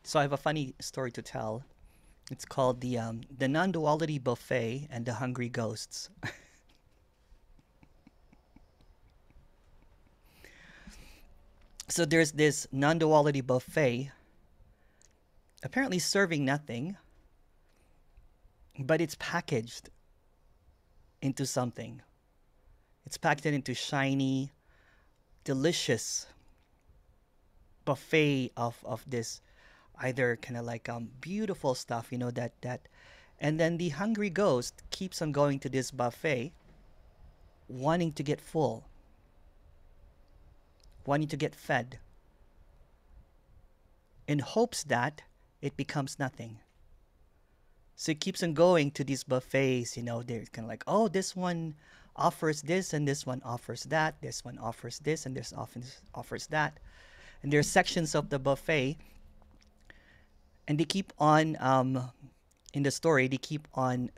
So I have a funny story to tell. It's called the Non-Duality Buffet and the Hungry Ghosts. So there's this non-duality buffet, apparently serving nothing, but it's packaged into something. It's packed into shiny, delicious buffet of this either kind of like beautiful stuff, you know, that and then the hungry ghost keeps on going to this buffet, wanting to get full, wanting to get fed, in hopes that it becomes nothing. So it keeps on going to these buffets, you know, they're kind of like, oh, this one offers this and this one offers that, this one offers this and this offers that. And there's sections of the buffet, and they keep on, in the story, they keep on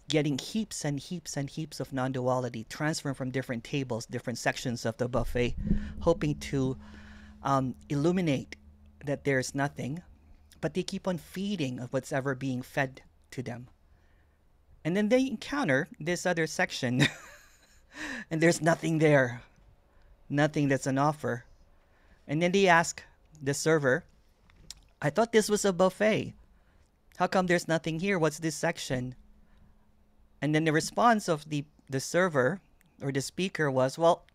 getting heaps and heaps and heaps of non-duality transferred from different tables, different sections of the buffet, hoping to illuminate that there's nothing, but they keep on feeding of what's ever being fed to them. And then they encounter this other section, and there's nothing there, nothing that's an offer. And then they ask the server, I thought this was a buffet. How come there's nothing here? What's this section? And then the response of the server or the speaker was, well,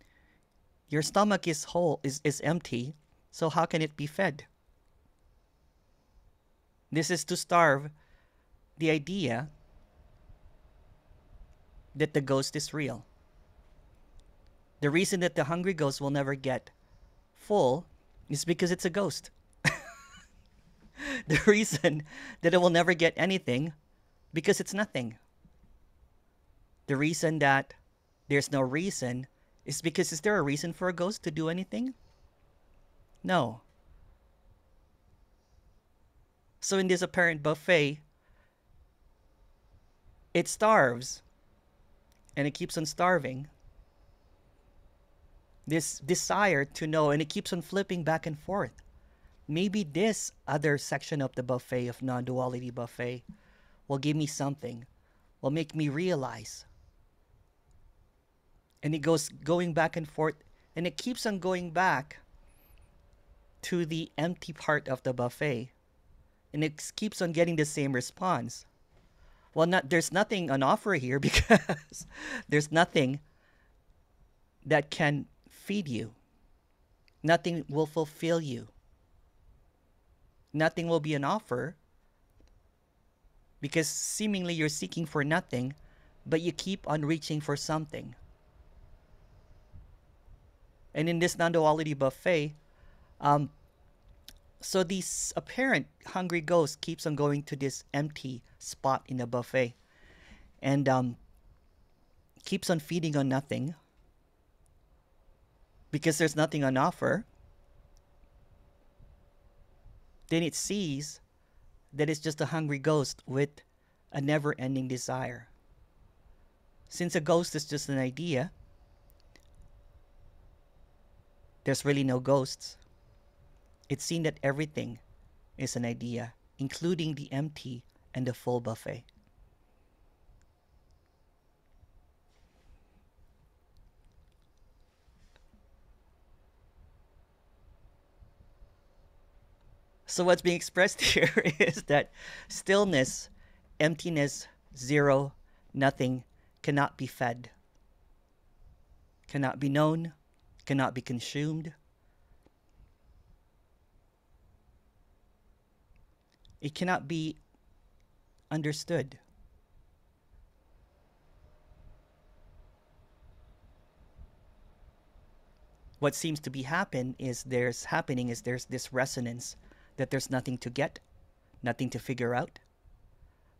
your stomach is whole, is empty, so how can it be fed? This is to starve the idea that the ghost is real. The reason that the hungry ghost will never get full is because it's a ghost. The reason that it will never get anything, because it's nothing. The reason that there's no reason is because, is there a reason for a ghost to do anything? No. So in this apparent buffet, it starves, and it keeps on starving. This desire to know, and it keeps on flipping back and forth. Maybe this other section of the buffet, of non-duality buffet, will give me something, will make me realize. And it goes going back and forth, and it keeps on going back to the empty part of the buffet, and it keeps on getting the same response. Well, there's nothing on offer here because there's nothing that can feed you. Nothing will fulfill you. Nothing will be an offer because seemingly you're seeking for nothing, but you keep on reaching for something. And in this non-duality buffet, so this apparent hungry ghost keeps on going to this empty spot in the buffet and keeps on feeding on nothing because there's nothing on offer. Then it sees that it's just a hungry ghost with a never-ending desire. Since a ghost is just an idea, there's really no ghosts. It's seen that everything is an idea, including the empty and the full buffet. So what's being expressed here is that stillness, emptiness, zero, nothing cannot be fed, cannot be known, cannot be consumed. It cannot be understood. What seems to be happening is there's this resonance that there's nothing to get, nothing to figure out.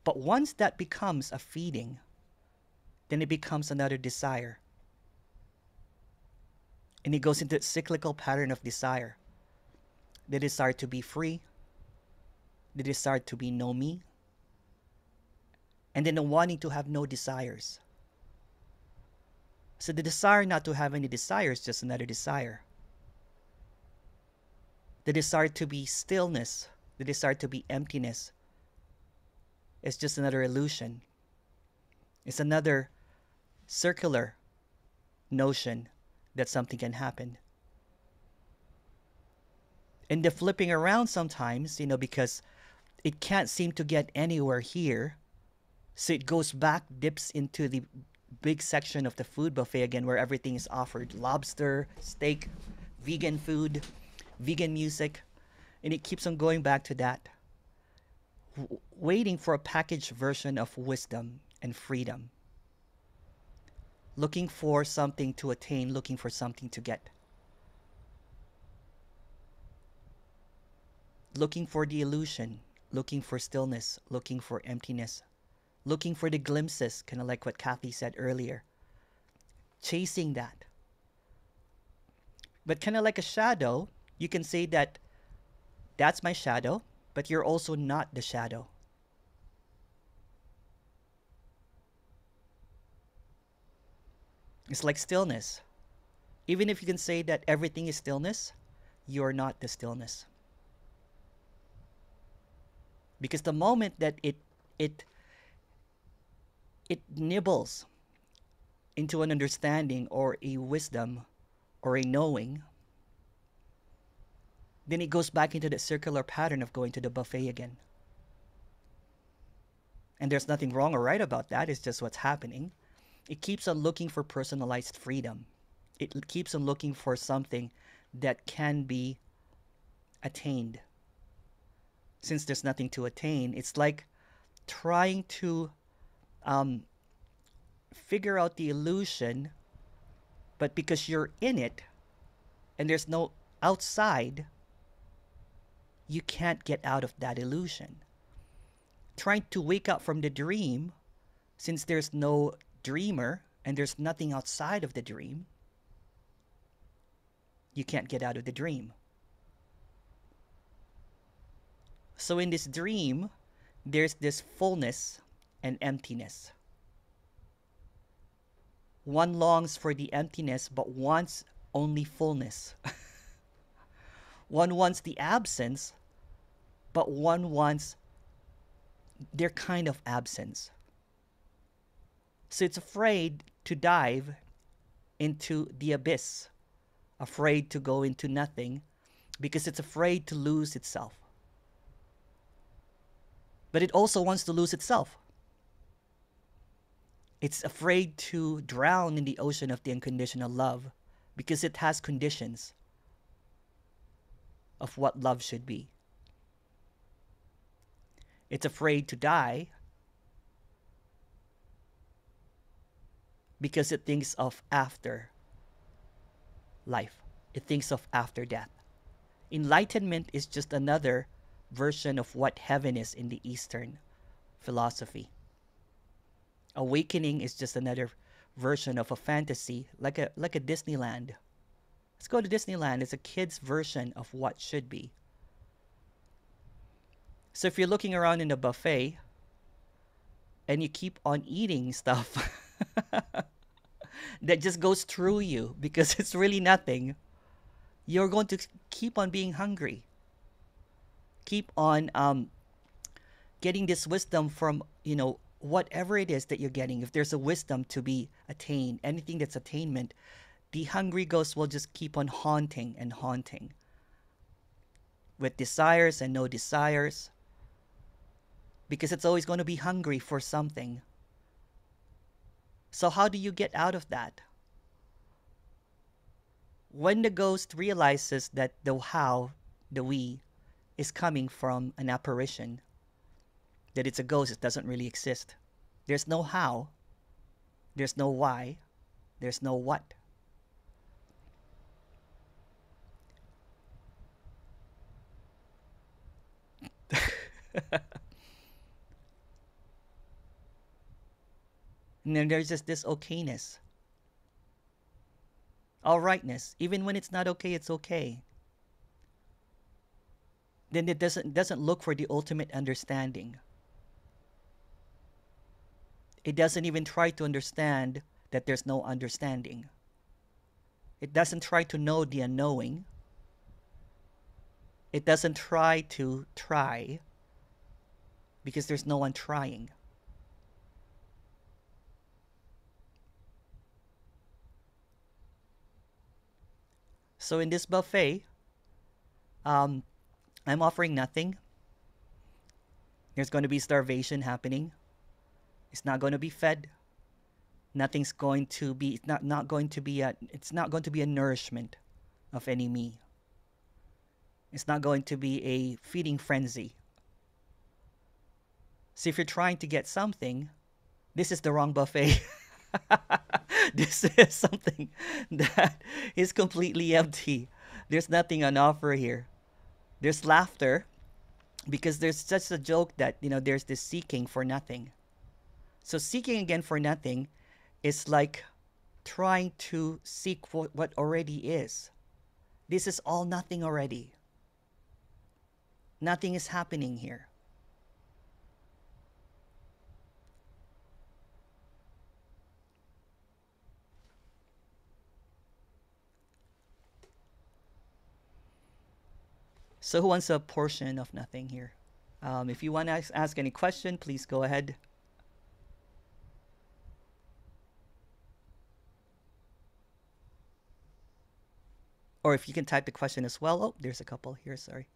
But once that becomes a feeding, then it becomes another desire. And it goes into a cyclical pattern of desire. The desire to be free, the desire to be no me, and then the wanting to have no desires. So the desire not to have any desires is just another desire. The desire to be stillness, the desire to be emptiness, is just another illusion. It's another circular notion that something can happen. And the flipping around sometimes, because it can't seem to get anywhere here, so it goes back, dips into the big section of the food buffet again, where everything is offered: lobster, steak, vegan food, vegan music, and it keeps on going back to that, waiting for a packaged version of wisdom and freedom, looking for something to attain, looking for something to get, looking for the illusion, looking for stillness, looking for emptiness, looking for the glimpses, kind of like what Kathy said earlier, chasing that. But kind of like a shadow, you can say that that's my shadow, but you're also not the shadow. It's like stillness. Even if you can say that everything is stillness, you're not the stillness. Because the moment that it nibbles into an understanding or a wisdom or a knowing, then it goes back into the circular pattern of going to the buffet again. And there's nothing wrong or right about that. It's just what's happening. It keeps on looking for personalized freedom. It keeps on looking for something that can be attained. Since there's nothing to attain, it's like trying to figure out the illusion, but because you're in it and there's no outside, you can't get out of that illusion. Trying to wake up from the dream, since there's no dreamer and there's nothing outside of the dream, you can't get out of the dream. So in this dream, there's this fullness and emptiness. One longs for the emptiness but wants only fullness. One wants the absence, but one wants their kind of absence. So it's afraid to dive into the abyss, afraid to go into nothing, because it's afraid to lose itself. But it also wants to lose itself. It's afraid to drown in the ocean of the unconditional love because it has conditions of what love should be. It's afraid to die because it thinks of after life. It thinks of after death. Enlightenment is just another version of what heaven is in the Eastern philosophy. Awakening is just another version of a fantasy, like a Disneyland. Let's go to Disneyland. It's a kid's version of what should be. So if you're looking around in a buffet and you keep on eating stuff that just goes through you because it's really nothing, you're going to keep on being hungry. Keep on getting this wisdom from, whatever it is that you're getting. If there's a wisdom to be attained, anything that's attainment, the hungry ghost will just keep on haunting and haunting with desires and no desires, because it's always going to be hungry for something. So how do you get out of that? When the ghost realizes that the we, is coming from an apparition, that it's a ghost, it doesn't really exist. There's no how, there's no why, there's no what. And then there's just this okayness. All rightness. Even when it's not okay, it's okay. Then it doesn't look for the ultimate understanding. It doesn't even try to understand that there's no understanding. It doesn't try to know the unknowing. It doesn't try to try because there's no one trying. So in this buffet, I'm offering nothing. There's going to be starvation happening. It's not going to be fed. Nothing's going to be. It's not going to be a. It's not going to be a nourishment of any me. It's not going to be a feeding frenzy. So if you're trying to get something, this is the wrong buffet. This is something that is completely empty. There's nothing on offer here. There's laughter because there's such a joke that, there's this seeking for nothing. So seeking again for nothing is like trying to seek what already is. This is all nothing already. Nothing is happening here. So who wants a portion of nothing here? If you want to ask any question, please go ahead. Or if you can type the question as well. Oh, there's a couple here, sorry.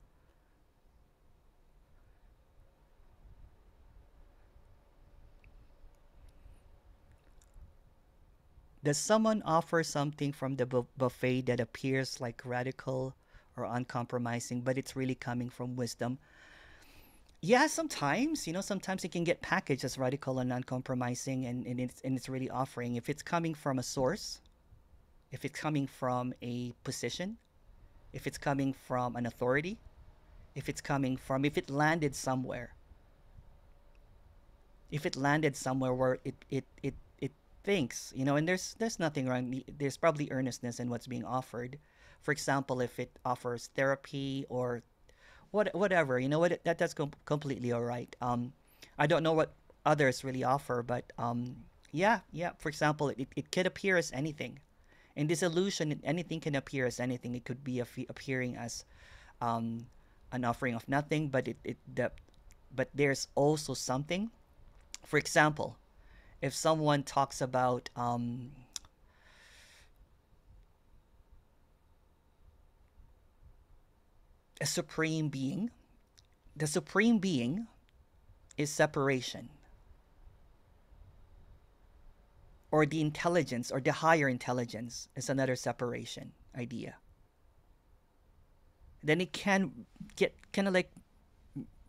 Does someone offer something from the buffet that appears like radical or uncompromising, but it's really coming from wisdom? Yeah, sometimes, sometimes it can get packaged as radical and uncompromising, and it's really offering. If it's coming from a source, if it's coming from a position, if it's coming from an authority, if it landed somewhere, where it thinks, and there's nothing wrong. There's probably earnestness in what's being offered. For example, if it offers therapy or whatever, that's completely all right. I don't know what others really offer, but yeah. For example, it could appear as anything. In this illusion, anything can appear as anything. It could be appearing as an offering of nothing, but but there's also something. For example, if someone talks about a supreme being, the supreme being is separation, or the intelligence or the higher intelligence is another separation idea. Then it can get kind of like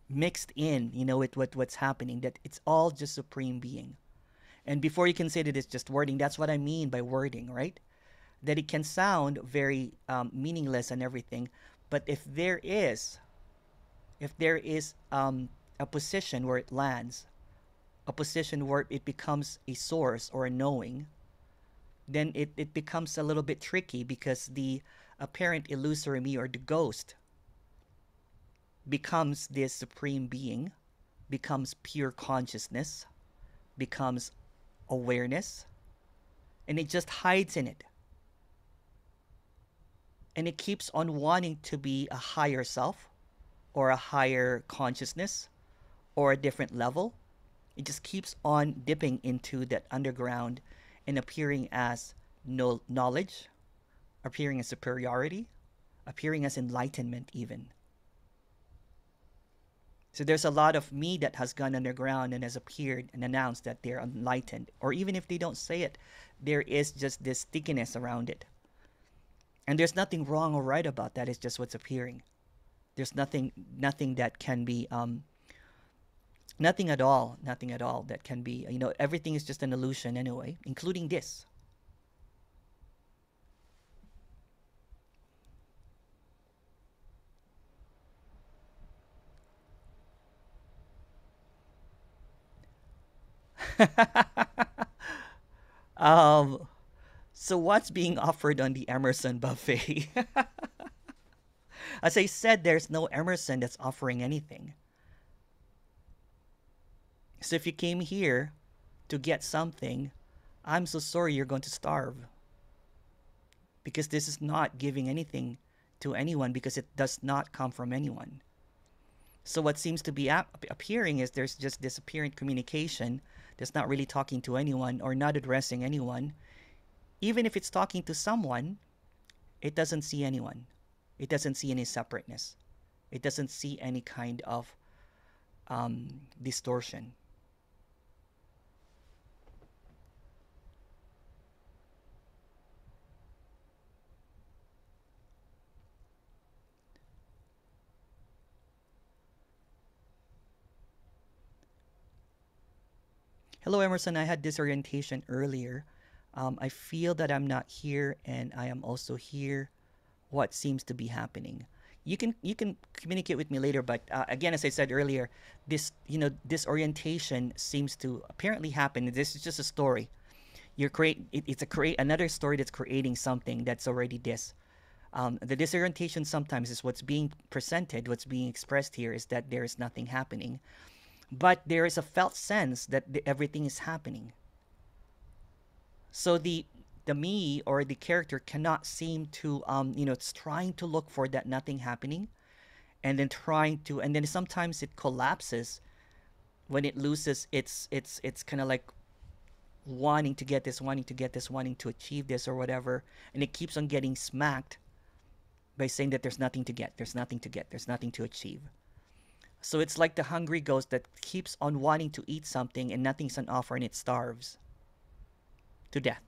mixed in, with what's happening, that it's all just supreme being. And before you can say that it's just wording, that's what I mean by wording, right? That it can sound very meaningless and everything, but if there is a position where it lands, a position where it becomes a source or a knowing, then it becomes a little bit tricky, because the apparent illusory me or the ghost becomes this supreme being, becomes pure consciousness, becomes awareness, and it just hides in it. And it keeps on wanting to be a higher self or a higher consciousness or a different level. It just keeps on dipping into that underground and appearing as knowledge, appearing as superiority, appearing as enlightenment even. So there's a lot of me that has gone underground and has appeared and announced that they're enlightened. Or even if they don't say it, there is just this stickiness around it. And there's nothing wrong or right about that. It's just what's appearing. There's nothing that can be, nothing at all that can be, everything is just an illusion anyway, including this. So what's being offered on the Emerson buffet? As I said, there's no Emerson that's offering anything. So if you came here to get something, I'm so sorry, you're going to starve. Because this is not giving anything to anyone because it does not come from anyone. So what seems to be appearing is there's just disappearing communication that's not really talking to anyone or not addressing anyone. Even if it's talking to someone, it doesn't see anyone. It doesn't see any separateness. It doesn't see any kind of distortion. Hello, Emerson. I had disorientation earlier. I feel that I'm not here and I am also here. What seems to be happening? You can communicate with me later, but again, as I said earlier, this disorientation seems to apparently happen. This is just a story. It's a create another story that's creating something that's already this. The disorientation sometimes is what's being presented, what's being expressed here is that there is nothing happening, but there is a felt sense that everything is happening. So the me or the character cannot seem to it's trying to look for that nothing happening, and then sometimes it collapses when it loses it's kind of like wanting to get this, wanting to achieve this or whatever, and it keeps on getting smacked by saying that there's nothing to get, there's nothing to achieve. So it's like the hungry ghost that keeps on wanting to eat something and nothing's on offer and it starves to death.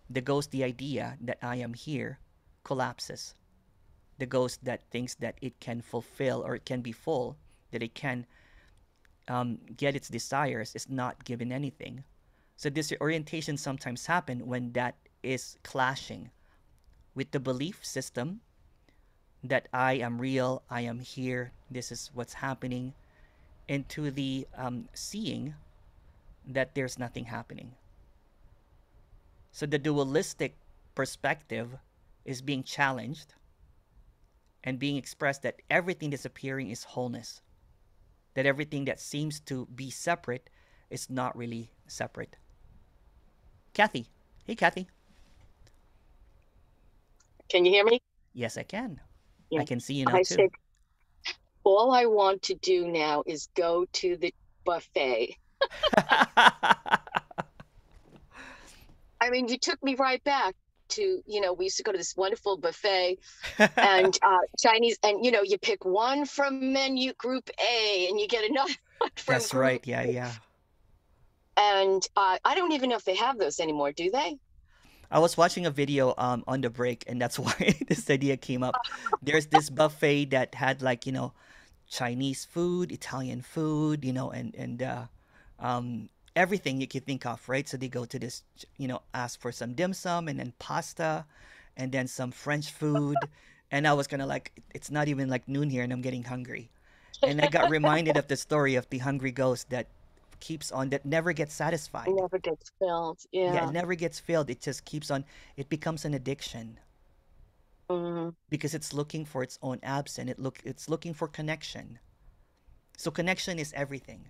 The ghost, the idea that I am here, collapses. The ghost that thinks that it can fulfill or it can be full, that it can get its desires, is not given anything. So this orientation sometimes happen when that is clashing with the belief system that I am real, I am here, this is what's happening, into the seeing that there's nothing happening. So the dualistic perspective is being challenged and being expressed that everything that's appearing is wholeness. That everything that seems to be separate is not really separate. Kathy. Hey, Kathy. Can you hear me? Yes, I can. Yeah. I can see you now I too. said, all I want to do now is go to the buffet. I mean, you took me right back to, we used to go to this wonderful buffet and Chinese, and, you pick one from menu group A and you get another one from That's group right. Yeah, yeah. And I don't even know if they have those anymore, do they? I was watching a video on the break, and that's why this idea came up. There's this buffet that had like Chinese food, Italian food, and everything you could think of, right? So they go to this, ask for some dim sum and then pasta, and then some French food, and I was kind of like, it's not even like noon here, and I'm getting hungry, and I got reminded of the story of the hungry ghost that never gets satisfied. It never gets filled. Yeah, it Yeah. never gets filled. It just keeps on. It becomes an addiction Mm-hmm. because it's looking for its own absence. It's looking for connection. So connection is everything.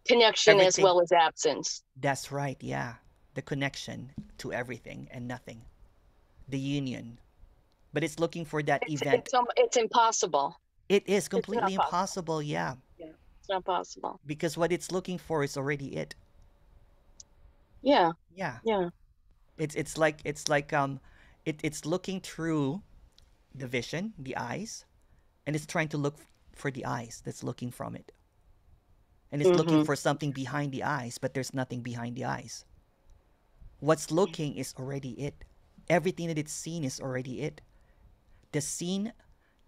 Connection as Everything. well as absence. That's right. Yeah, the connection to everything and nothing. The union. But it's looking for that event. It's impossible. It is It's not completely possible. impossible. Yeah, Yeah, it's not possible. because what it's looking for is already it. Yeah, Yeah, yeah. it's looking through the vision, the eyes, and it's trying to look for the eyes that's looking from it. And it's looking Mm-hmm. for something behind the eyes, but there's nothing behind the eyes. What's looking is already it. Everything that it's seen is already it. The seen,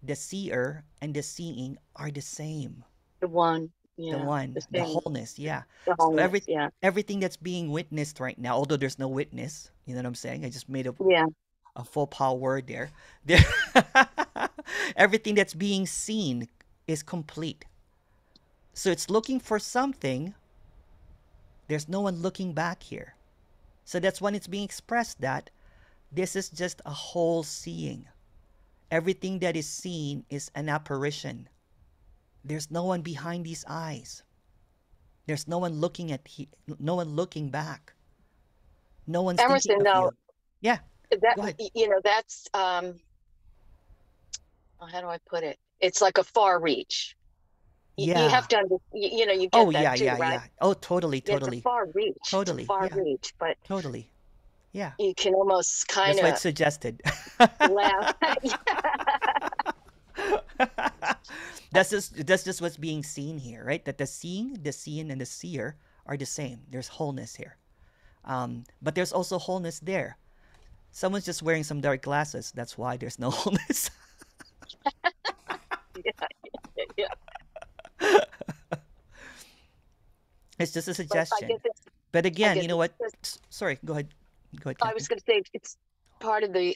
the seer, and the seeing are the same. The one, The yeah, one, the the same, wholeness, yeah. the So wholeness, yeah, everything that's being witnessed right now, although there's no witness, you know what I'm saying? I just made yeah. a faux pas word there. There everything that's being seen is complete. So it's looking for something. There's no one looking back here. So that's when it's being expressed that this is just a whole seeing. Everything that is seen is an apparition. There's no one behind these eyes. There's no one looking back. No one's thinking Emerson, of though, you. Yeah. that Go ahead. that's how do I put it? It's like a far reach. You Yeah. have to you Oh get that yeah, too, yeah, right? yeah. Oh, totally, Yeah, it's a totally, far reach. It's a totally. far Yeah, reach, but totally. Yeah. you can almost kind That's why of it's suggested. laugh. That's just what's being seen here, right? That the seeing, the seen, and the seer are the same. There's wholeness here, but there's also wholeness there. Someone's just wearing some dark glasses. That's why there's no wholeness. Yeah, yeah. It's just a But I suggestion. guess it's But I again, guess you know it's what? just, Sorry, go ahead. Go ahead, I was Kathy. going to say it's part of the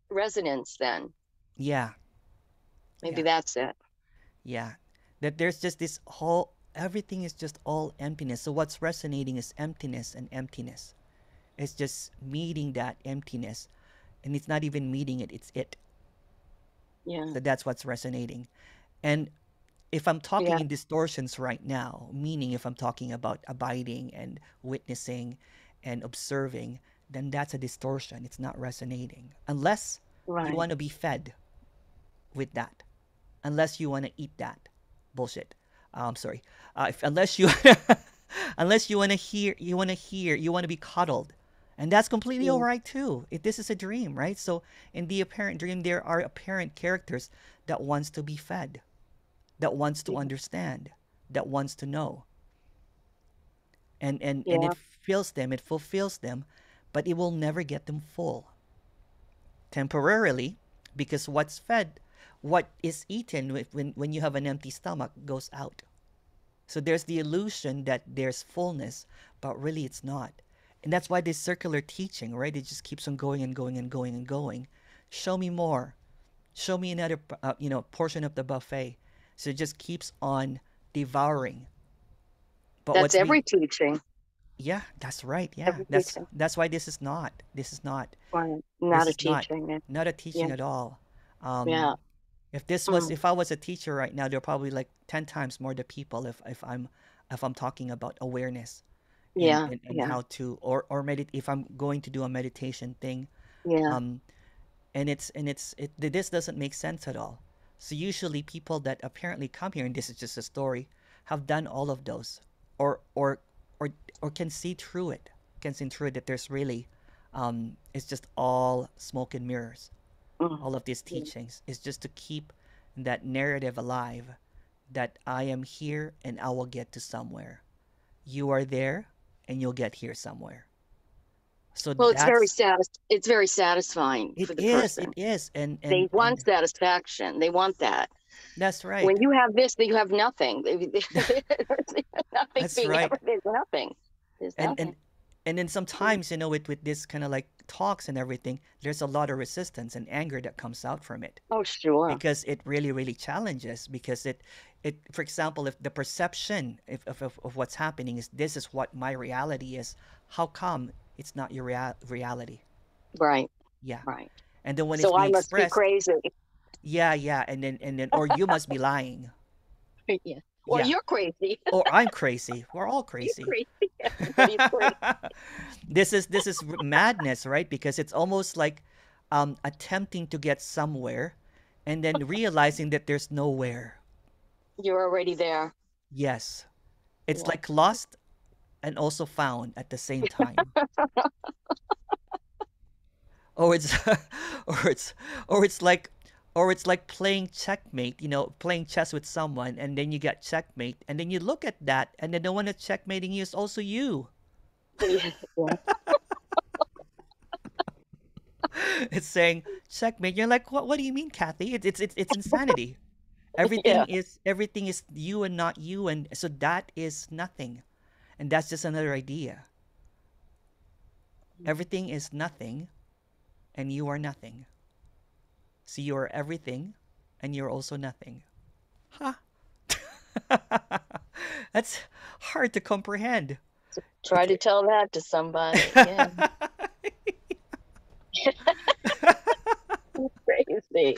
resonance. Then Yeah, maybe yeah, that's it. yeah. That there's just this whole, everything is just all emptiness. So what's resonating is emptiness and emptiness. It's just meeting that emptiness. And it's not even meeting it, it's it. Yeah, So that's what's resonating. And if I'm talking yeah, in distortions right now, meaning if I'm talking about abiding and witnessing and observing, then that's a distortion. It's not resonating. Unless you right. want to be fed with that. Unless you want to eat that. Bullshit. Sorry. Unless you unless you want to be coddled. And that's completely all Yeah, right too. If this is a dream, right? So in the apparent dream, there are apparent characters that wants to be fed, that wants to yeah, understand, that wants to know. And yeah. it fills them, it fulfills them, but it will never get them full. Temporarily, because what's fed, what is eaten when you have an empty stomach goes out. So there's the illusion that there's fullness, but really it's not. And that's why this circular teaching, right? It just keeps on going and going and going and going. Show me more. Show me another, portion of the buffet. So it just keeps on devouring. But That's what's every being, teaching. yeah, that's right. Yeah, Every that's teaching. that's why this is not. This is not. Right. This Not a is not. teaching. Not a Yeah, teaching at all. Um, yeah. if Mm, I was a teacher right now, there are probably like 10 times more the people if I'm talking about awareness and, yeah, and yeah, how to or if I'm going to do a meditation thing, yeah. um this doesn't make sense at all. So usually people that apparently come here, and this is just a story, have done all of those, or or or or can see through it, that there's really, it's just all smoke and mirrors. Mm, All of these yeah. teachings is just to keep that narrative alive, that I am here and I will get to somewhere. You are there and you'll get here somewhere. So Well, that's it's very satisfying for the it person. is, They want and satisfaction. They want that. that's When right. you have this, you have nothing. There's nothing That's being right. ever. There's nothing. There's And and nothing. and then Mm. sometimes, with this kind of like talks and everything, there's a lot of resistance and anger that comes out from it, Oh, sure. because it really really challenges, because it for example, if the perception of what's happening is this is what my reality is, how come it's not your reality? Right. Yeah. Right. And then when it's So I being must be expressed, crazy. yeah, yeah, and then or you must be lying. Yeah. Or Yeah. you're crazy. Or I'm crazy. We're all You're crazy. crazy. Everybody's crazy. This is madness, right? Because it's almost like, attempting to get somewhere and then realizing that there's nowhere. You're already there. Yes. It's Yeah. like lost and also found at the same time. Or it's or it's or it's like playing checkmate, playing chess with someone, and then you get checkmate, and then you look at that, and then the one that's checkmating you is also you. Yeah. Yeah. It's saying checkmate. You're like, what do you mean, Kathy? It's insanity. Yeah. Everything is you and not you, and so that is nothing. And that's just another idea. Everything is nothing and you are nothing. So you are everything and you're also nothing. Huh. That's hard to comprehend. Try to tell that to somebody. Yeah. She's crazy.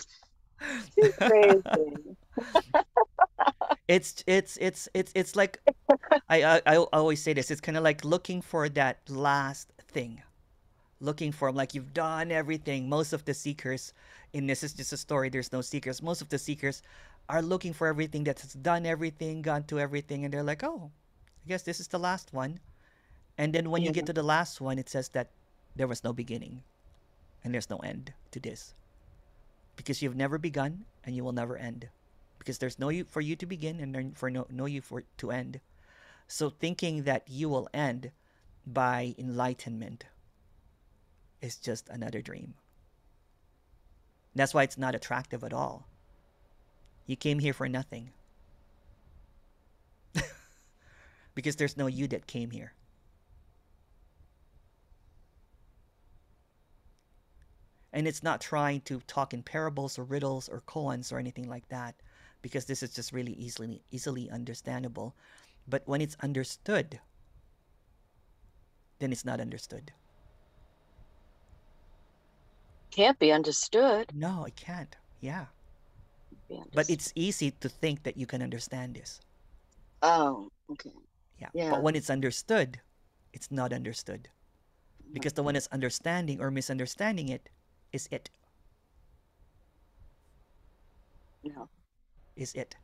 She's crazy. It's like, I always say this. It's kind of like looking for that last thing, looking for them, like you've done everything. Most of the seekers, in this is just a story, there's no seekers. Most of the seekers are looking for everything that's done everything, gone to everything, and they're like, oh, I guess this is the last one. And then when you Yeah. get to the last one, it says that there was no beginning and there's no end to this. Because you've never begun and you will never end. Because there's no you for you to begin and then for no you for to end. So thinking that you will end by enlightenment is just another dream. That's why it's not attractive at all. You came here for nothing. Because there's no you that came here. And it's not trying to talk in parables or riddles or koans or anything like that, because this is just really easily understandable. But when it's understood, then it's not understood. Can't be understood. No, it can't. Yeah. Be But understood. it's easy to think that you can understand this. Oh, okay. Yeah. Yeah. But when it's understood, it's not understood. Because the one that's understanding or misunderstanding it is it. No. Is it.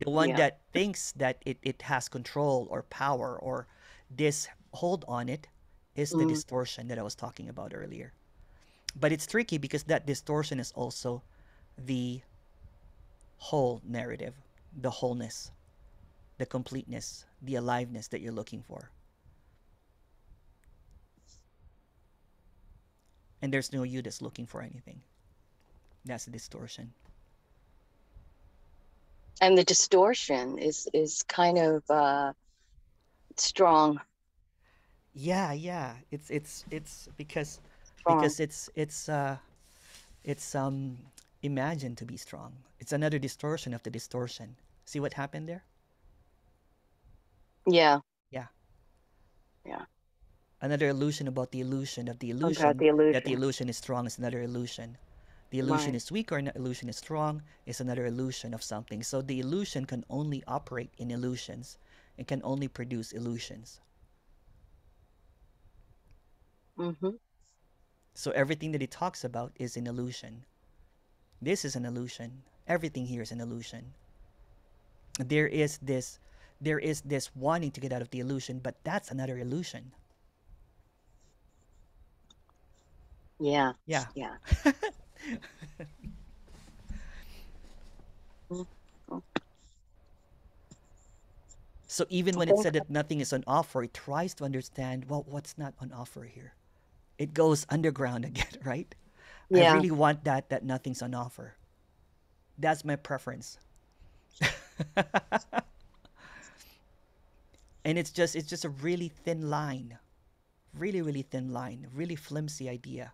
The one Yeah. that thinks that it has control or power or this hold on it is the Mm. distortion that I was talking about earlier. But it's tricky because that distortion is also the whole narrative, the wholeness, the completeness, the aliveness that you're looking for. And there's no you that's looking for anything. That's the distortion. And the distortion is kind of strong. Yeah, yeah. It's Strong. it's imagined to be strong. It's another distortion of the distortion. See what happened there? Yeah. Yeah. Yeah. Another illusion about the illusion of the About illusion the that the illusion. illusion is strong is another illusion. The illusion Right. is weak or the illusion is strong is another illusion of something. So the illusion can only operate in illusions and can only produce illusions. Mm-hmm. So everything that it talks about is an illusion. This is an illusion. Everything here is an illusion. There is this there is this wanting to get out of the illusion, but that's another illusion. Yeah. Yeah. Yeah. Mm. So even I when it think said that nothing is on offer, it tries to understand, well, what's not on offer here? It goes underground again, right? I yeah. really want that nothing's on offer. That's my preference. And it's just a really thin line. Really, really thin line. Really flimsy idea.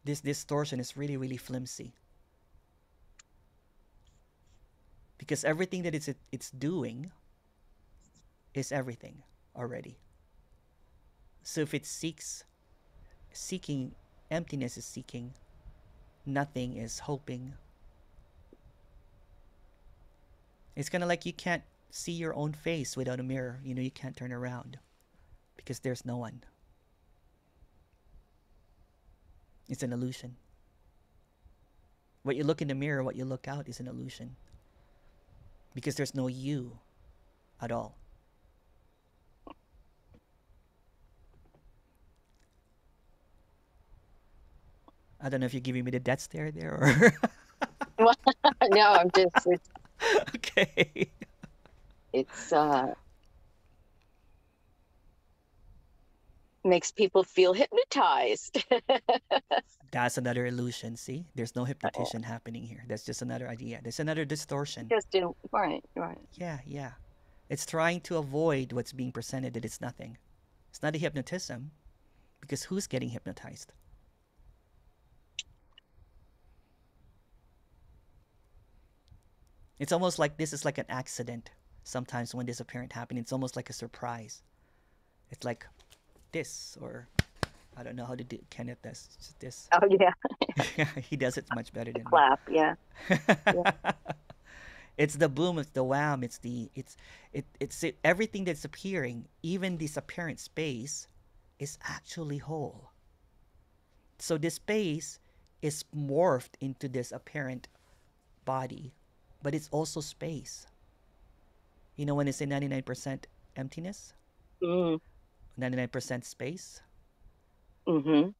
This distortion is really, really flimsy. Because everything that it's doing is everything already. So if it seeking emptiness is seeking, nothing is hoping. It's kind of like you can't see your own face without a mirror. You know, you can't turn around because there's no one. It's an illusion. What you look in the mirror, what you look out is an illusion because there's no you at all. I don't know if you're giving me the death stare there or. Well, no, I'm just Okay. it's makes people feel hypnotized. That's another illusion. See, there's no hypnotism happening here. That's just another idea. There's another distortion. Just in right, right. Yeah, yeah. It's trying to avoid what's being presented that it's nothing. It's not a hypnotism because who's getting hypnotized? It's almost like this is like an accident. Sometimes when this apparent happening, it's almost like a surprise. It's like this, or I don't know how to do. Kenneth does this. Oh yeah, He does it much better the than me. clap. Yeah, yeah. It's the boom, it's the wham, it's everything that's appearing, even this apparent space is actually whole. So this space is morphed into this apparent body, but it's also space. You know, when it's a 99% emptiness, Mm. 99% space. Mm-hmm.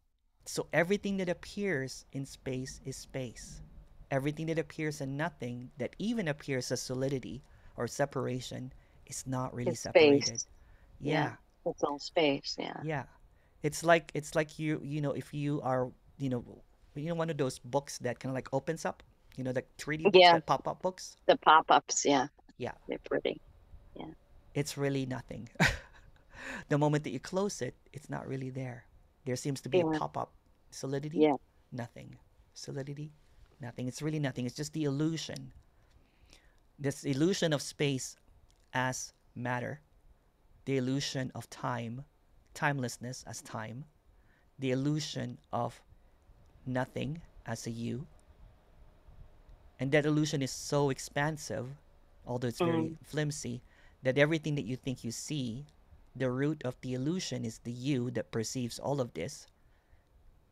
So everything that appears in space is space. Everything that appears in nothing, that even appears as solidity or separation, is not really It's separated. space. Yeah. Yeah, It's all space. Yeah. yeah. It's like you know, if you are, you know, one of those books that kind of like opens up, like 3D books, Yeah. that pop up books. The pop-ups. Yeah. Yeah, They're pretty. Yeah. it's really nothing. The moment that you close it, it's not really there. There seems to be a Yeah. pop up. Solidity, Yeah. nothing. Solidity, nothing. It's really nothing. It's just the illusion. This illusion of space as matter, the illusion of time, timelessness as time, the illusion of nothing as a you. And that illusion is so expansive, although it's very Mm. flimsy, that everything that you think you see, the root of the illusion is the you that perceives all of this,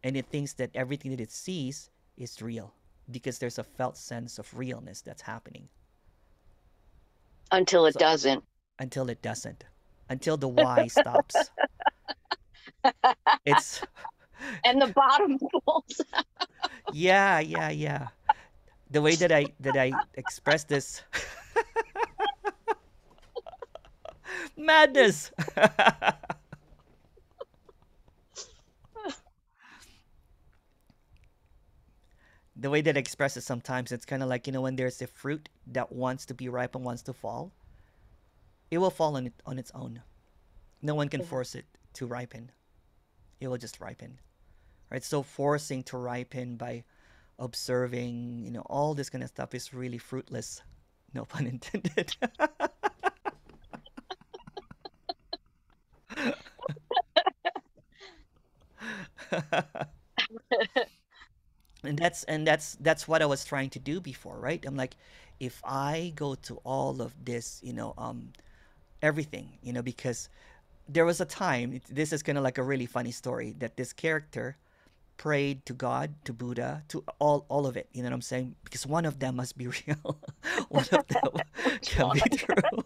and it thinks that everything that it sees is real because there's a felt sense of realness that's happening. Until it So doesn't. until it doesn't, until the why stops. It's And the bottom falls. yeah, yeah, yeah. The way that I express this madness. The way that I express it sometimes, it's kind of like, when there's a fruit that wants to be ripe and wants to fall, it will fall on its own. No one can Yeah. force it to ripen. It will just ripen. Right? So forcing to ripen by observing, all this kind of stuff is really fruitless. No pun intended. And that's what I was trying to do before, right? I'm like, if I go to all of this, everything, because there was a time, this is kind of like a really funny story, that this character prayed to God, to Buddha, to all of it. You know what I'm saying? Because one of them must be real. One of them Which can one? be true.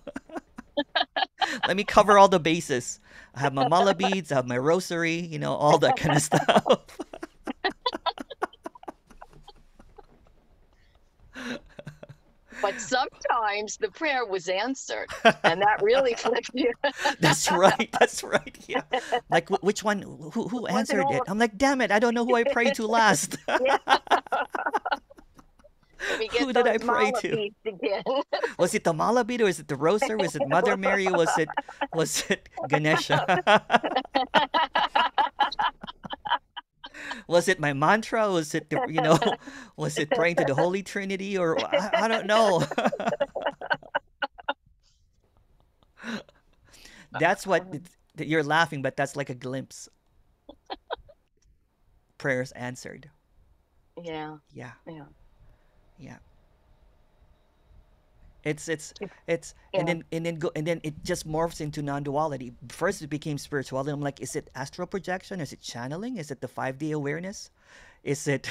Let me cover all the bases. I have my mala beads, I have my rosary, all that kind of stuff. But sometimes the prayer was answered, and that really flipped you. That's right. That's right. Yeah. Like which one? Who Wasn't answered it? all. I'm like, damn it! I don't know who I prayed to last. Yeah. Let me get Who did I those pray mala to? beads again. Was it the Malabid or was it the Rosary? Was it Mother Mary? Was it Ganesha? Was it my mantra? Was it was it praying to the Holy Trinity or I don't know. That's what you're laughing, but that's like a glimpse. Prayers answered. Yeah. Yeah, Yeah. yeah. It's and Yeah. then it just morphs into non-duality. First it became spirituality. I'm like, is it astral projection? Is it channeling? Is it the 5D awareness? Is it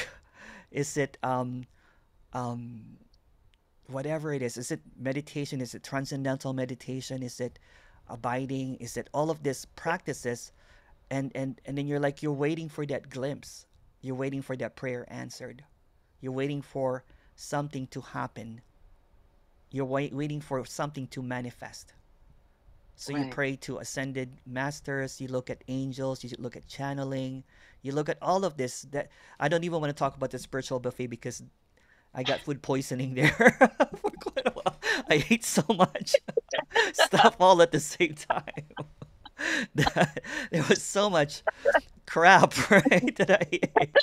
is it um whatever it is? Is it meditation? Is it transcendental meditation? Is it abiding? Is it all of these practices? And then you're waiting for that glimpse. You're waiting for that prayer answered. You're waiting for something to happen. You're waiting for something to manifest. So you Right. pray to ascended masters, you look at angels, you look at channeling, you look at all of this. That I don't even want to talk about the spiritual buffet because I got food poisoning there for quite a while. I ate so much stuff all at the same time. There was so much crap, right, that I ate.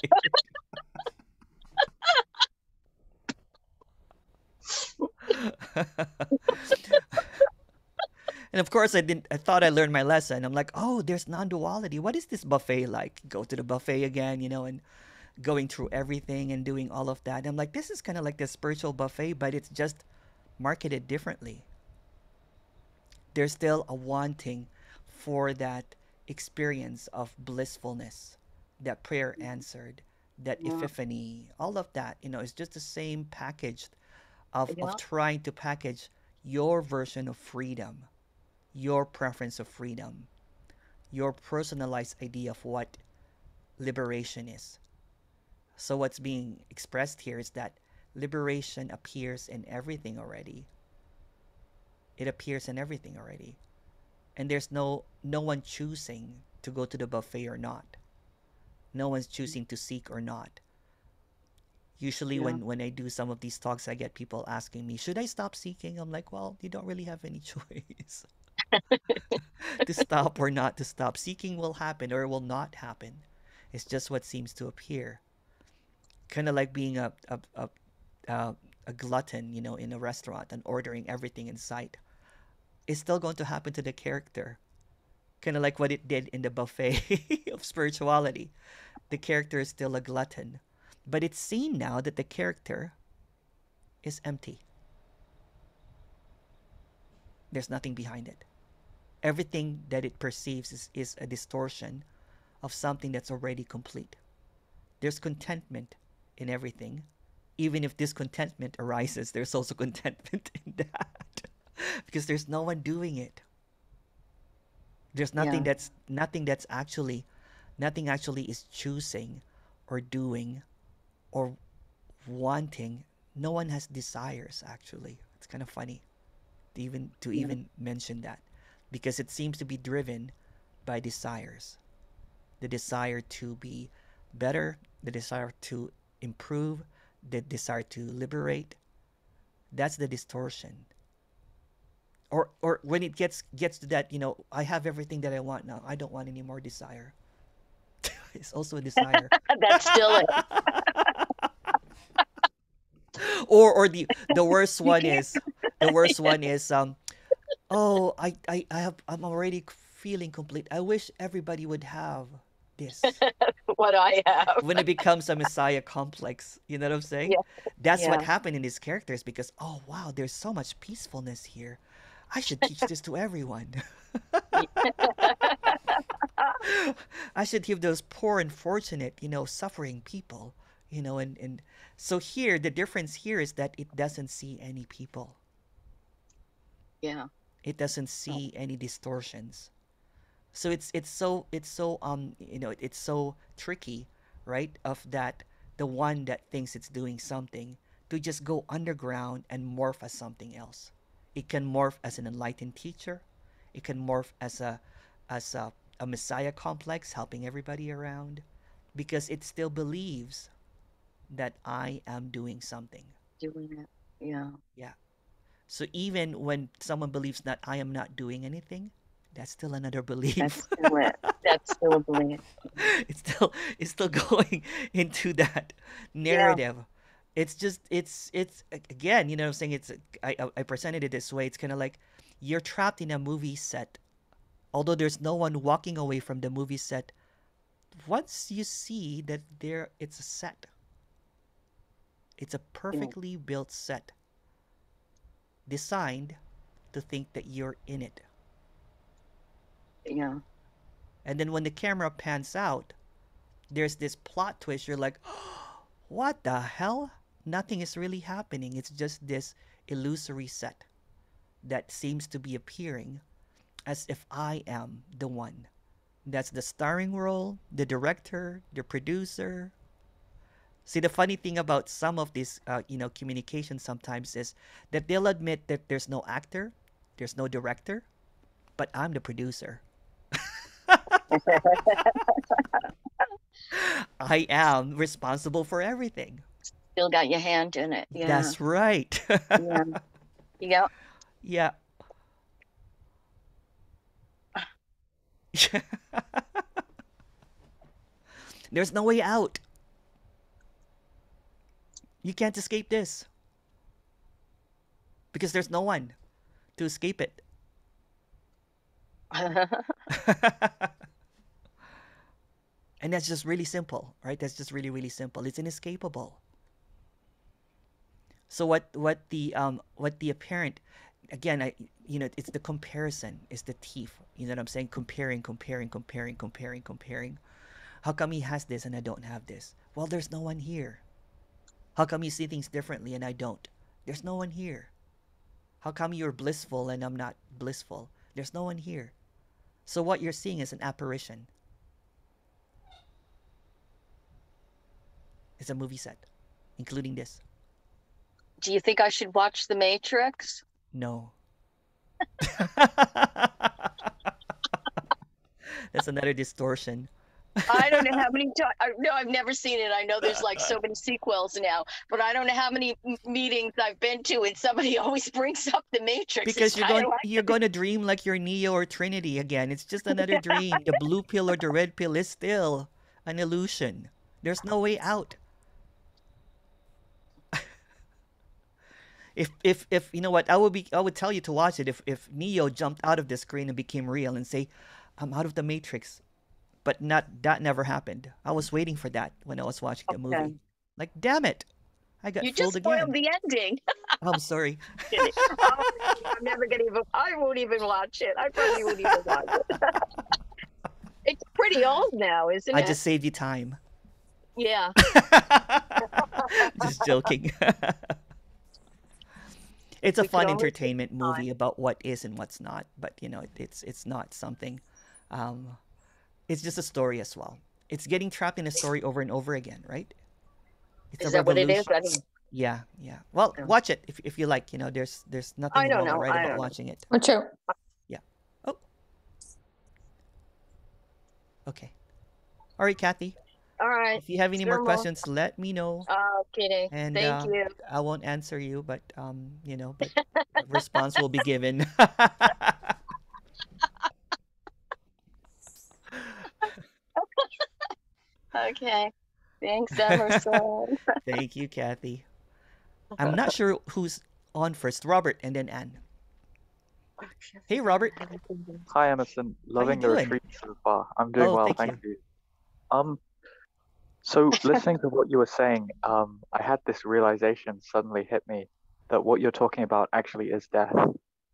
And of course, I didn't. I thought I learned my lesson. I'm like, oh, there's non-duality. What is this buffet like? Go to the buffet again, and going through everything and doing all of that. I'm like, this is kind of like the spiritual buffet, but it's just marketed differently. There's still a wanting for that experience of blissfulness, that prayer answered, that Yeah. epiphany, all of that, it's just the same package of Yeah. trying to package your version of freedom, your preference of freedom, your personalized idea of what liberation is. So, what's being expressed here is that liberation appears in everything already. It appears in everything already. And there's no one choosing to go to the buffet or not. No one's choosing to seek or not. Usually Yeah. when I do some of these talks, I get people asking me, should I stop seeking? I'm like, well, you don't really have any choice to stop or not to stop. Seeking will happen or it will not happen. It's just what seems to appear. Kind of like being uh, a glutton, in a restaurant and ordering everything in sight. It's still going to happen to the character. Kind of like what it did in the buffet of spirituality. The character is still a glutton. But it's seen now that the character is empty. There's nothing behind it. Everything that it perceives is a distortion of something that's already complete. There's contentment in everything. Even if discontentment arises, there's also contentment in that. Because there's no one doing it. There's Yeah. nothing actually is choosing or doing or wanting. No one has desires actually. It's kind of funny to Yeah. even mention that, because it seems to be driven by desires. The desire to be better, the desire to improve, the desire to liberate. That's the distortion. Or when it gets to that, I have everything that I want now. I don't want any more desire. It's also a desire. That's still it. Or the worst You one can't. is the worst one is oh, I'm already feeling complete. I wish everybody would have this. What I have. When it becomes a messiah complex, you know what I'm saying? Yeah. That's what Yeah. happened in these characters, because oh wow, there's so much peacefulness here. I should teach this to everyone. I should give those poor unfortunate, suffering people, and so here the difference here is that it doesn't see any people. Yeah. It doesn't Oh, see any distortions. So it's so tricky, right? Of that, the one that thinks it's doing something, to just go underground and morph as something else. It can morph as an enlightened teacher. It can morph as a messiah complex helping everybody around, because it still believes that I am doing something. doing it. Yeah. Yeah. So even when someone believes that I am not doing anything, that's still another belief. That's still it. That's still a belief. It's still going into that Yeah. narrative. It's just it's again, I'm saying, I presented it this way. It's kind of like you're trapped in a movie set. Although there's no one walking away from the movie set, once you see that it's a set. It's a Yeah. perfectly built set designed to think that you're in it. Yeah. And then when the camera pans out, there's this plot twist. You're like, what the hell? Nothing is really happening. It's just this illusory set that seems to be appearing as if I am the one. That's the starring role, the director, the producer. See, the funny thing about some of these, communication sometimes is that they'll admit that there's no actor, there's no director, but I'm the producer. I am responsible for everything. Still got your hand in it. Yeah. That's right. Yeah. Yeah. Yeah. There's no way out. You can't escape this because there's no one to escape it. And that's just really simple, right? That's just really, really simple. It's inescapable. So what the apparent, again, it's the comparison is the thief. You know what I'm saying? Comparing. How come he has this and I don't have this? Well, there's no one here. How come you see things differently and I don't? There's no one here. How come you're blissful and I'm not blissful? There's no one here. So what you're seeing is an apparition. It's a movie set, including this. Do you think I should watch The Matrix? No. That's another distortion. I don't know how many times. No, I've never seen it. I know there's like so many sequels now, but I don't know how many meetings I've been to, and somebody always brings up The Matrix. Because you're going to dream like you're Neo or Trinity again. It's just another dream. The blue pill or the red pill is still an illusion. There's no way out. If you know what, I would tell you to watch it if Neo jumped out of the screen and became real and say, I'm out of the Matrix. But that never happened. I was waiting for that when I was watching the movie. Like, damn it. I got You fooled just again. spoiled the ending. I'm sorry. I'm never gonna even. I won't even watch it. I probably won't even watch it. It's pretty old now, isn't it? I just saved you time. Yeah. Just joking. It's a fun entertainment movie about what is and what's not, but it's not something. It's just a story as well. It's getting trapped in a story over and over again, right? It's is that what it is? I don't... Yeah. Well, watch it if you like. There's nothing wrong or right about watching it. True. Yeah. Oh. Okay. All right, Kathy. All right. If you have any more questions, let me know. Okay. And thank you. I won't answer you, but but response will be given. Okay. Thanks, Emerson. Thank you, Kathy. I'm not sure who's on first. Robert and then Anne. Hey, Robert. Hi, Emerson. Loving the doing? retreat so far. I'm doing well, thank you. So listening to what you were saying, I had this realization suddenly hit me that what you're talking about actually is death.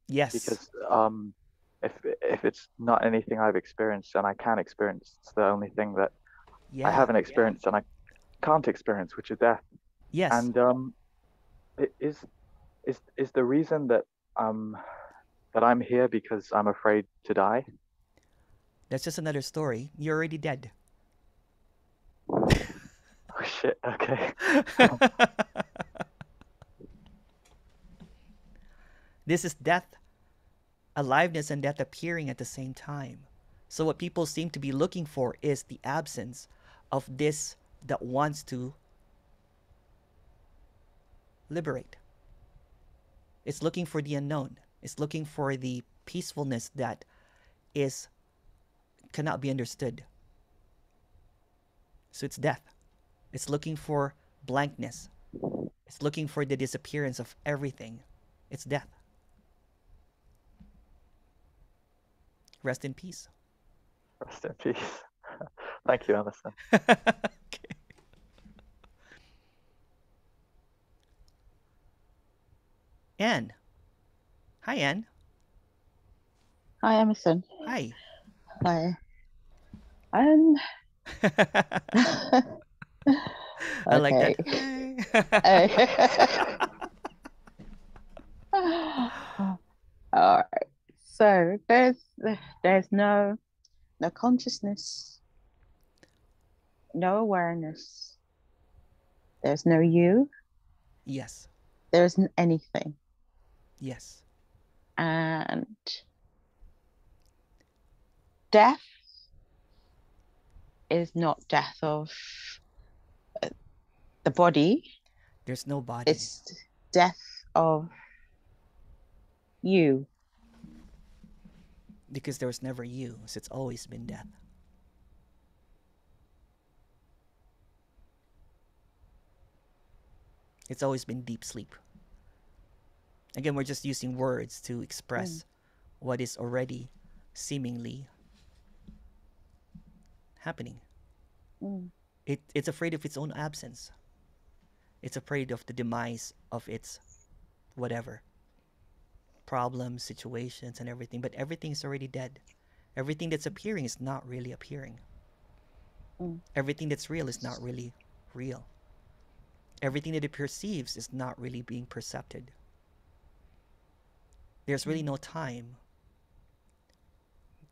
Yes. Because if it's not anything I've experienced and I can experience, it's the only thing that I haven't experienced and I can't experience, which is death. Yes. And is the reason that I'm here because I'm afraid to die? That's just another story. You're already dead. Oh shit, okay. This is death, aliveness, and death appearing at the same time. So what people seem to be looking for is the absence of this that wants to liberate. It's looking for the unknown. It's looking for the peacefulness that cannot be understood. So it's death. It's looking for blankness. It's looking for the disappearance of everything. It's death. Rest in peace. Rest in peace. Thank you, Emerson. Okay. Anne. Hi, Anne. Hi, Emerson. Hi. Hi. I like that. All right. So there's no consciousness, no awareness. There's no you. Yes. There isn't anything. Yes. And death is not death of the body. There's no body. It's death of you. Because there was never you, so it's always been death. It's always been deep sleep. Again, we're just using words to express what is already seemingly happening. It's afraid of its own absence. It's afraid of the demise of its whatever. problems, situations, and everything, but everything is already dead. Everything that's appearing is not really appearing. Everything that's real is not really real. Everything that it perceives is not really being percepted. There's really no time.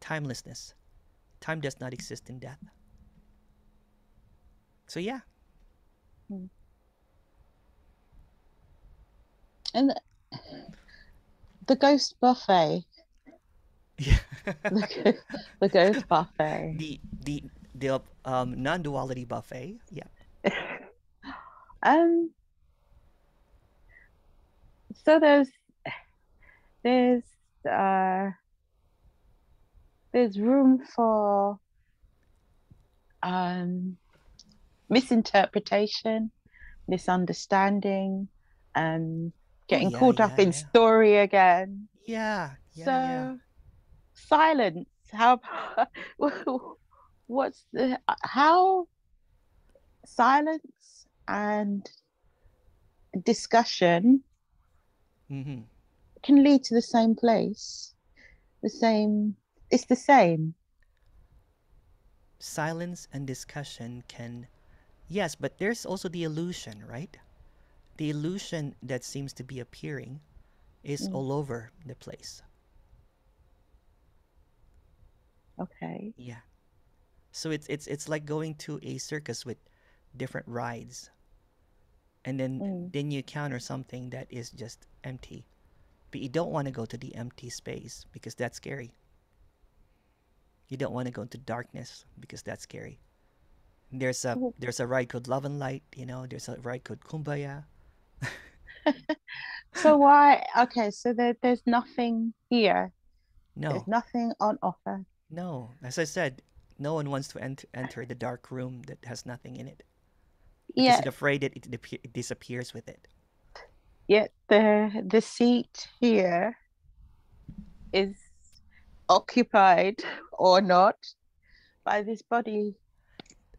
Timelessness. Time does not exist in death. So yeah. And the ghost buffet. Yeah. The ghost buffet. The non-duality buffet. Yeah. So there's room for misinterpretation, misunderstanding, getting caught up in story again. Yeah. So silence. How what's the how silence and discussion can lead to the same place. It's the same. Silence and discussion can, yes, but there's also the illusion, right? The illusion that seems to be appearing is all over the place. Okay. Yeah. So it's like going to a circus with different rides, and then you encounter something that is just empty, but you don't want to go to the empty space because that's scary. You don't want to go into darkness because that's scary. There's a ride called Love and Light, there's a ride called Kumbaya. So why? Okay, so there's nothing here. No. There's nothing on offer. No, as I said, no one wants to enter the dark room that has nothing in it because it's afraid that it disappears with it. Yet the seat here is occupied or not by this body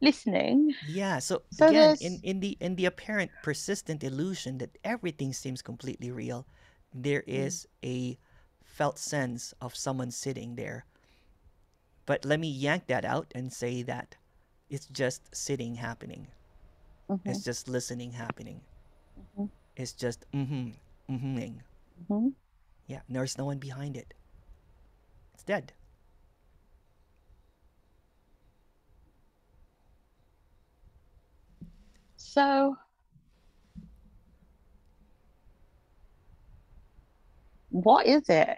listening. Yeah, so again, in the apparent persistent illusion that everything seems completely real, there is a felt sense of someone sitting there. But let me yank that out and say that it's just sitting happening. It's just listening happening. It's just ing. Yeah, there's no one behind it. It's dead. So what is it?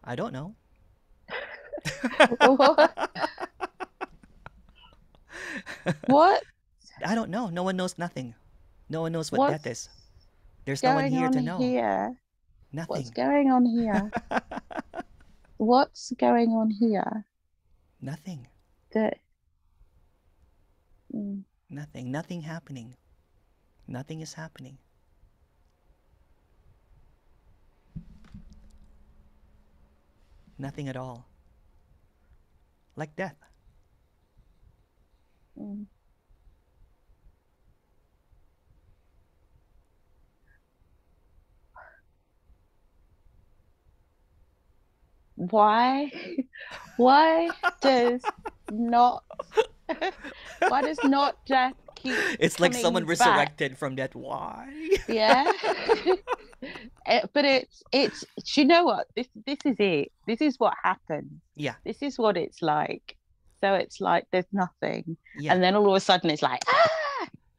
I don't know. What? I don't know. No one knows nothing. No one knows what death is. There's no one here to know. Nothing. What's going on here? What's going on here? Nothing. Nothing. Nothing happening. Nothing is happening. Nothing at all. Like death. Why does not death keep it's like someone back? resurrected from that. Why? Yeah. But it's you know what, this is it. This is what happens. Yeah. This is what it's like. So it's like there's nothing. Yeah. And then all of a sudden it's like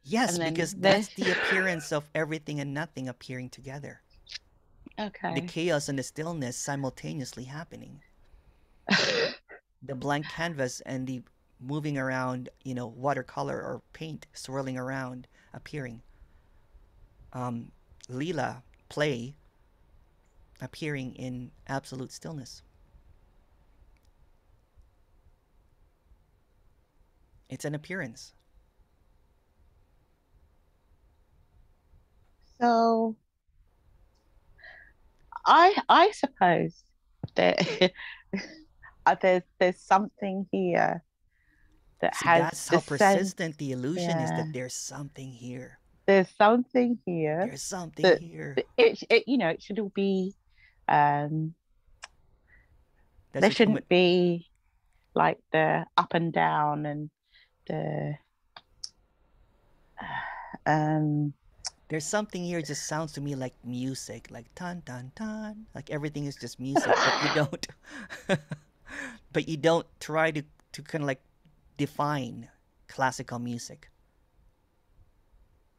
yes, because that's the appearance of everything and nothing appearing together. Okay. The chaos and the stillness simultaneously happening. The blank canvas and the moving around, watercolor or paint swirling around, appearing. Leela, play, appearing in absolute stillness. It's an appearance. So I suppose that there's something here that See, has that's how persistent the illusion is, that there's something here. There's something here. There's something here. It should all be um, That's there what you shouldn't be like the up and down and the um There's something here just sounds to me like music, like tan tan tan, like everything is just music, but you don't, but you don't try to kind of like define classical music,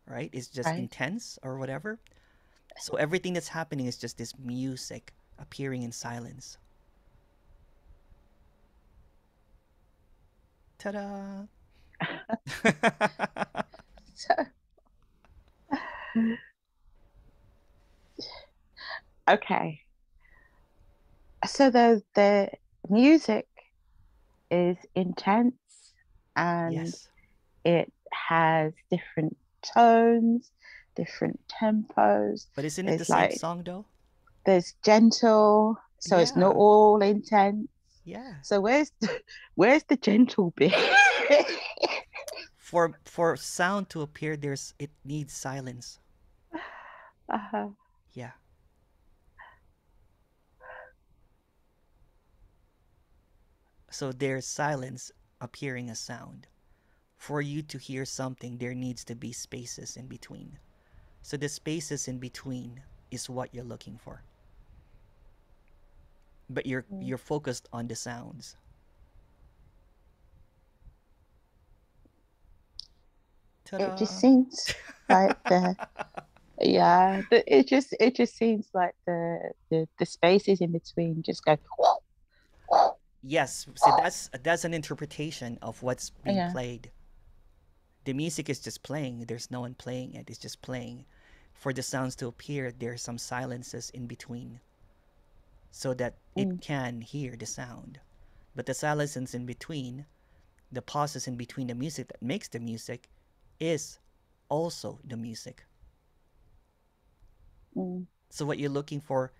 right? It's just right. intense or whatever. So everything that's happening is just this music appearing in silence. Ta-da! So, okay. So the music is intense and Yes. it has different tones, different tempos. But isn't it the There's same like song though? there's gentle, so it's not Yeah. all intense. Yeah. So where's the gentle bit? For sound to appear, it needs silence. uh-huh. Yeah. So there's silence appearing as sound. For you to hear something, there needs to be spaces in between. So the spaces in between is what you're looking for. But you're focused on the sounds. It just Ta-da! seems like it just seems like the spaces in between just go Yes, see that's an interpretation of what's being yeah. played. The music is just playing. There's no one playing it. It's just playing. For the sounds to appear, there are some silences in between so that it Mm, can hear the sound. But the silences in between, the pauses in between the music that makes the music, is also the music. mm, So what you're looking for,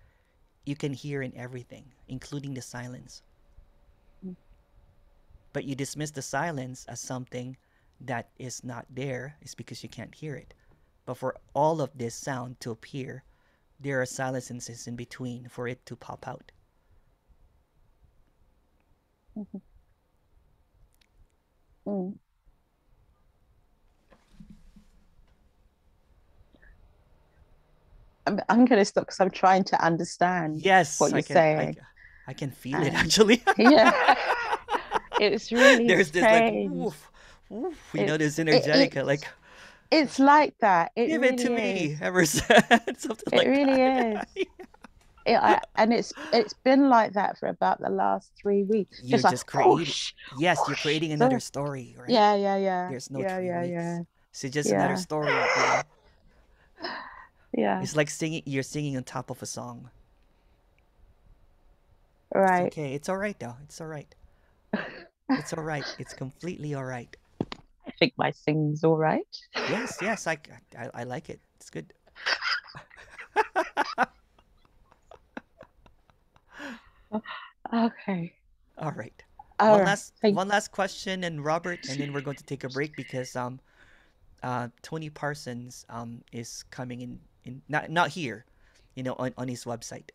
you can hear in everything, including the silence. mm, But you dismiss the silence as something that is not there, is because you can't hear it. But for all of this sound to appear, there are silences in between for it to pop out. mhm, mm. I'm gonna stop because I'm trying to understand Yes, what you're saying. I can feel it And actually. yeah, it's really There's this like strange. woof, woof, this It, energetic like it's like that. It give it to really me, is. Emerson, something It like really is. that. And it's been like that for about the last 3 weeks. You're Just like just creating, whoosh, yes, you're whoosh. creating another So story, right? yeah. There's no Yeah, three yeah, weeks. yeah. So just another Yeah. story. Yeah. It's like singing, you're singing on top of a song. It's Right. okay. It's all right though. It's all right. It's all right. It's completely all right. I think my singing's all right. Yes, yes, I like it. It's good. Okay. All right. All right. Thank One last question, and Robert, and then we're going to take a break because Tony Parsons is coming in not here, on his website.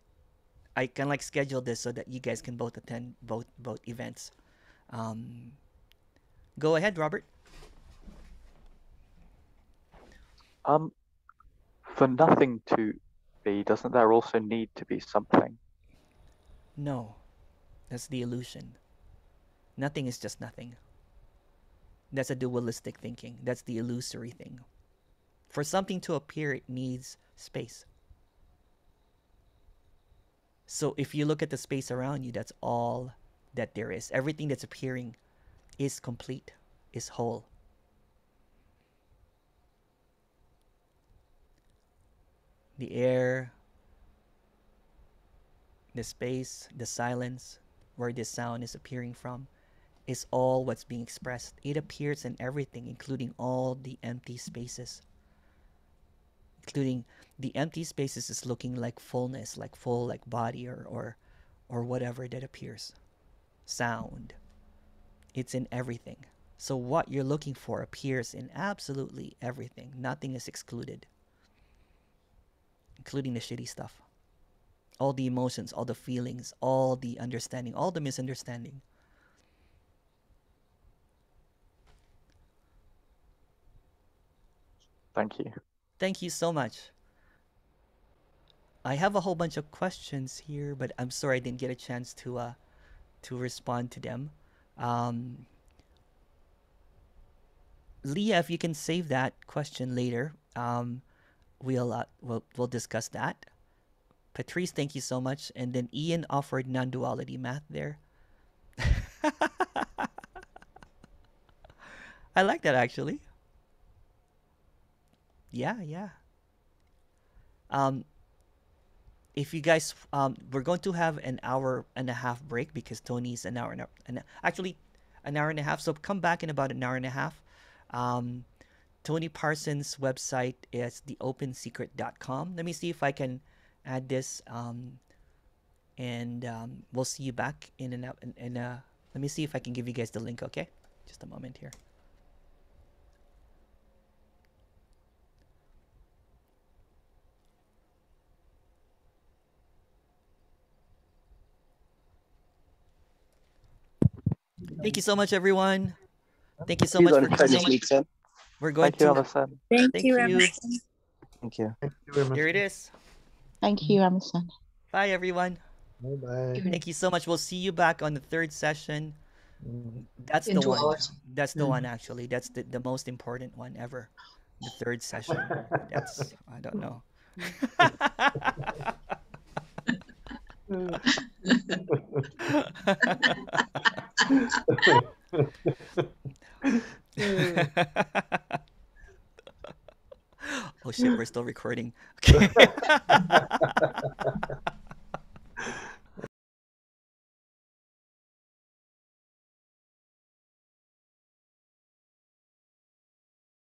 I can like schedule this so that you guys can both attend both events. Um, Go ahead, Robert. Um, for nothing to be, doesn't there also need to be something? No, that's the illusion. Nothing is just nothing. That's a dualistic thinking. That's the illusory thing. For something to appear, it needs space. So if you look at the space around you, that's all that there is. Everything that's appearing is complete, is whole. The air, the space, the silence, where this sound is appearing from, is all what's being expressed. It appears in everything, including all the empty spaces. Including the empty spaces is looking like fullness, like full, like body or whatever that appears. Sound. It's in everything. So what you're looking for appears in absolutely everything. Nothing is excluded, including the shitty stuff. all the emotions, all the feelings, all the understanding, all the misunderstanding. Thank you. Thank you so much. I have a whole bunch of questions here, but I'm sorry I didn't get a chance to respond to them. Leah, if you can save that question later, we'll discuss that. Patrice, thank you so much. And then Ian offered non-duality math there. I like that actually. Yeah, yeah. If you guys, we're going to have an hour and a half break because Tony's an hour and actually an hour and a half. So come back in about an hour and a half. Tony Parsons' website is theopensecret.com. Let me see if I can add this, and we'll see you back in let me see if I can give you guys the link, okay? Just a moment here. Thank you so much, everyone. Thank you so much for coming. We're going Thank you, to. Emerson. Thank you, Emerson. Thank you. Here it is. Thank you, Emerson. Bye, everyone. Bye-bye. Thank you so much. We'll see you back on the third session. That's the one. That's the one, actually. That's the most important one ever. The third session. That's, I don't know. Oh shit, we're still recording. Okay.